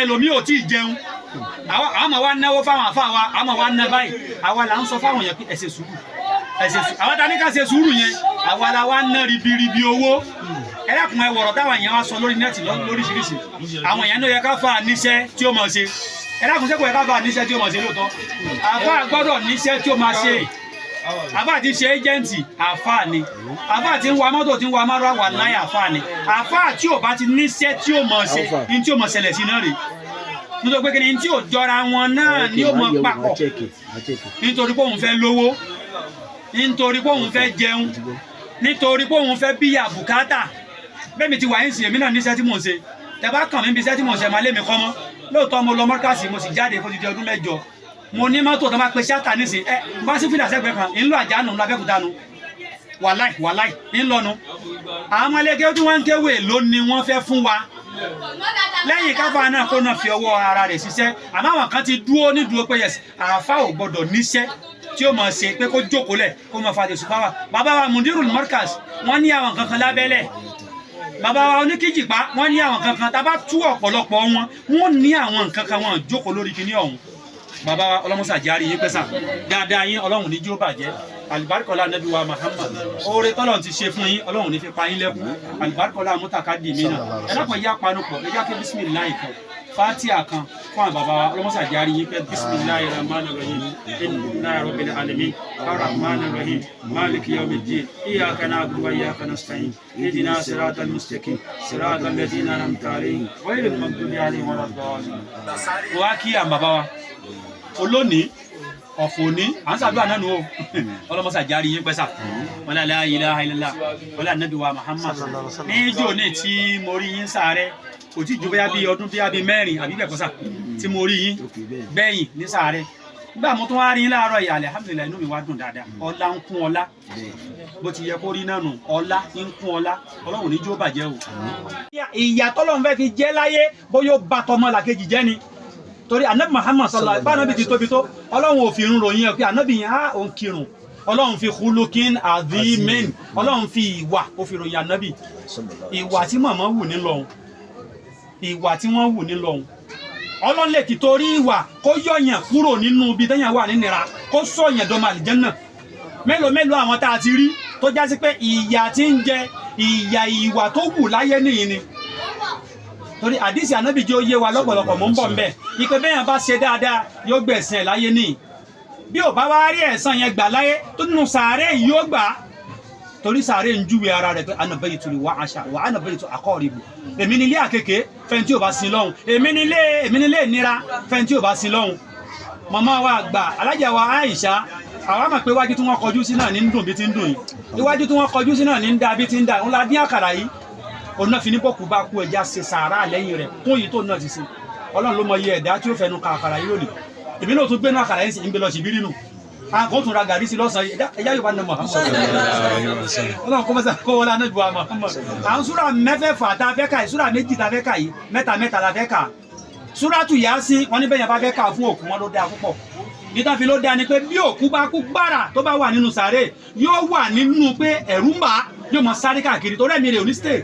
ẹlòmíì ò tí ì jẹun àwọn máa wá náwó fáwọn àfa wa àwọn máa wá ná báyìí àwa là ń sọ fáwọn yẹn pé ẹ ṣe sùúrù àwọn ta ní ká ṣe sùúrù yẹn àwa la wá ná ribiribi owó ẹ dákun ẹ wọ̀rọ̀ táwọn èèyàn wá sọ lórí nẹ́ẹ̀tì lóríṣiríṣi àwọn èèyàn ló yẹ ká fà níṣẹ́ tí ó máa ṣe ẹ dákun sẹ́kọ̀ọ́ yẹ ká fà níṣẹ́ tí ó máa ṣe lóòótọ́ àfa gbọ́dọ̀ níṣẹ́ tí ó máa ṣe àfa ti ṣe ẹ́jẹ̀ǹtì àfa ni àfa ti ń wa mọ́tò ti ń wa márùn wà láyà àfa ni àfa tí ò bá ti níṣẹ́ tí ó máa ṣe ní tí ó máa ṣẹlẹ̀ sí náà rè nítorí pé kí ni tí ò jọra wọn náà ni ó máa papọ̀ nítorí pé òun fẹ́ lówó nítorí pé òun fẹ́ jẹun nítorí pé òun fẹ́ bíyà bùkátà bẹ́ẹ̀ mi ti wà ń sìn èmi náà níṣẹ́ tí mò ń ṣe tẹ bá kàn mí bí iṣẹ́ tí mò ń ṣe máa lé mi kọ́ mọ́ lóòótọ́ mo lọ mọ́kàsí mo sì jáde fún ti ọdún 8 mo ní mọ́tò tó bá pe ṣáàtà nísìn bá sí fìdá sẹ́gbẹ̀ẹ́ kan ńlọ àjánu ńlọ abẹ́kúta nu wàláì ńlọnu àwọn ọmọlẹ́gẹ́ tí wọ́n ń kéwè ló ni wọ́n fẹ́ fún wa lẹ́yìn káfà náà kó náà fi ọwọ́ ara rẹ̀ ṣiṣẹ́ àmọ́ àwọn kan ti dúró nídúró pé yẹs àáfà ò gbọ́dọ̀ níṣẹ́ tí ó máa ṣe pé kó jókòó lẹ̀ kó máa fa àdéṣù báwa bàbá wa Mudirul Markaz wọ́n ní àwọn kankan lábẹ́lẹ̀ bàbá wa Oníkìjìpá wọ́n ní àwọn kankan tá a bá tú ọ̀pọ̀lọpọ̀ wọ́n ní àwọn nǹkan kan wọn jókòó lórí kinní ọ̀hún bàbá wa ọlọ́mọsà járí yín pẹ́sà dáadáa yín ọlọ́run ní jí ó bàjẹ́ alibarikola nabi wa Muhammad oore tọ́lọ̀ ti ṣe fún yín ọlọ́run ní fi pa yín lẹ́kùn alibarikola mutakadi mina ẹlẹ́kọ̀ọ́ yá panupọ̀ ẹjá kí bisimilayi kan fatiha kan fún àwọn bàbá wa ọlọ́mọsà járí yín pẹ́ bisimilayi rahman rahim inna rabbil alamin arrahman rahim maliki yawmiddin iyyaka na'budu wa iyyaka nasta'in ihdina siratal mustaqim siratal ladzina an'amta alayhim ghayril maghdubi alayhim waladdallin wa kí àwọn bàbá wa olónìí ọ̀fọ̀ ní à ń sàdúrà náà nù ó ọlọ́mọsà járí yín pẹ́sà wọn la ilaha illallah wọn la nabi wa Muhammad ní jò ní tí mo rí yín sàárẹ̀ kò tí ju bóyá bí ọdún bóyá bí 4 àbí bẹ́ẹ̀ kọ́sà tí mo rí yín bẹ́yìn ní sàárẹ̀ nígbà mo tún wá rí yín láàárọ̀ yìí alhamdulillah inú mi wá dùn dáadáa ọlá ń kún ọlá bó ti yẹ kó rí náà nù ọlá ń kún ọlá ọlọ́run ní jó bàjẹ́ o ìyà tọ́lọ́run fẹ́ fi jẹ́ láyé bóyá ó bá tọmọ làkejì jẹ́ ni torí anabi Muhammad sallallahu alaihi wasallam bí anabi ti tóbi tó ọlọ́run ò fi irun ròyìn ẹ̀ pé anabi yẹn á òun kírun ọlọ́run fi khuluqin adhimin ọlọ́run fi ìwà ó fi ròyìn anabi ìwà tí màmá wù ní lọ́hùn ìwà tí wọ́n wù ní lọ́hùn ọlọ́run lè ti torí ìwà kó yọ̀yàn kúrò nínú ibi tẹ́yàn wà nínira kó sọ̀yàn dọ́mọ àlìjẹ́nnà mélòó àwọn tá a ti rí tó já sí pé ìyà tí ń jẹ ìyà ìwà tó wù láyé nìyí ni torí àdìsí ànábì jẹ́ oyé wa lọ́pọ̀lọpọ̀ mò ń bọ̀ nbẹ̀ ìpè bẹ́yàn bá ṣe dáadáa yóò gbẹ̀sìn ẹ̀ láyé nìyí bí ò bá wá rí ẹ̀san yẹn gbà láyé tó nínú sàárè yìí yóò gbà torí sàárè ń júwe ara rẹ̀ pé ànàbẹ́yì tó lè wá àṣà wà ànàbẹ́yì tó àkọ́ọ̀rìbù èmi nílé àkèké fẹ́ntì ò bá sin lọ́hùn èmi nílé ìnira fẹ́ntì ò bá sin lọ́hùn màmá wa àgbà alájà wa Àìṣà àwa mọ̀ pé iwájú tí wọ́n kọjú sí náà ní ń dùn bí ti ń dùn yìí iwájú tí wọ́n kọjú sí náà ní ń da bí ti ń da ńlá dín àkàrà yìí òun náà fi ní bọ́kù bá kú ẹja ṣe sàárà lẹ́yìn rẹ̀ kún yìí tó náà ti ṣe ọlọ́run ló mọ iye ẹ̀dá tí ó fẹnu ka àkàrà yìí lónìí èmi náà tún gbénú àkàrà yìí sì ń gbé lọ sí bírínù àkó tún ra gàrí sí lọ́sàn-án ẹja yóò bá nà Muhammad ọlọ́run kó mọ́sá kó wọlé anájú wa Muhammad à ń súrà mẹ́fẹ̀ẹ̀fà tá a fẹ́ kà yìí súrà méjì tá a fẹ́ kà yìí mẹ́ta la fẹ́ kà súràtù Yásìn wọn ní bẹ́yẹn bá fẹ́ kà fún òkú wọn ló dáa púpọ̀ nítorí ló dáa ni pé bí òkú bá kú gbára tó bá wà nínú sàárè yóò wà nínú pé ẹ̀rù ń bà á yóò mọ sáré káàkiri torí ẹ̀mí rẹ̀ ò ní stay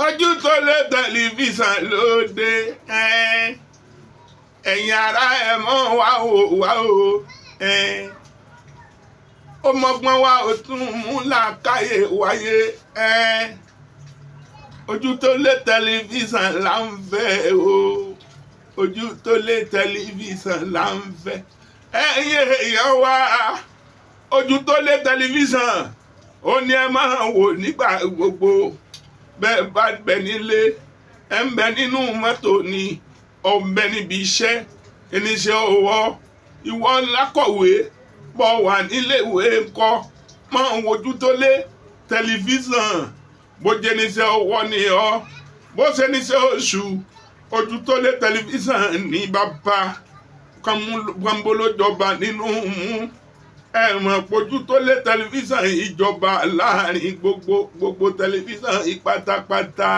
ojú tó lé tẹlifíṣàn lóde ẹ̀yin ará ẹ̀ mọ́ wá o ó mọ́gbọ́n wá ó tún mú làákàyè wáyé ojú tó lé tẹlifíṣàn là ń fẹ́ o ojú tó lé tẹlifíṣàn là ń fẹ́ ẹ̀yin èèyàn wá ojú tó lé tẹlifíṣàn ó ní ẹ máa wò nígbà gbogbo bẹ́ẹ̀ bá bẹ nílé ẹ ń bẹ nínú mọ́tò ni ọ ń bẹ níbi iṣẹ́ oníṣẹ́ ọwọ́ ìwọ lákọ̀wé bọ́ wà níléèwé ńkọ́ máa ń wojú tó lé tẹlifíṣàn bó jẹ́ níṣẹ́ ọwọ́ ni ọ́ bó ṣe níṣẹ́ oṣù ojú tó lé tẹlifíṣàn ní bàbá kàmbólójọba nínú mú ẹ̀mọ̀ pojú tó lé tẹlifíṣàn ìjọba láàrin gbogbo tẹlifíṣàn ìpátápátá.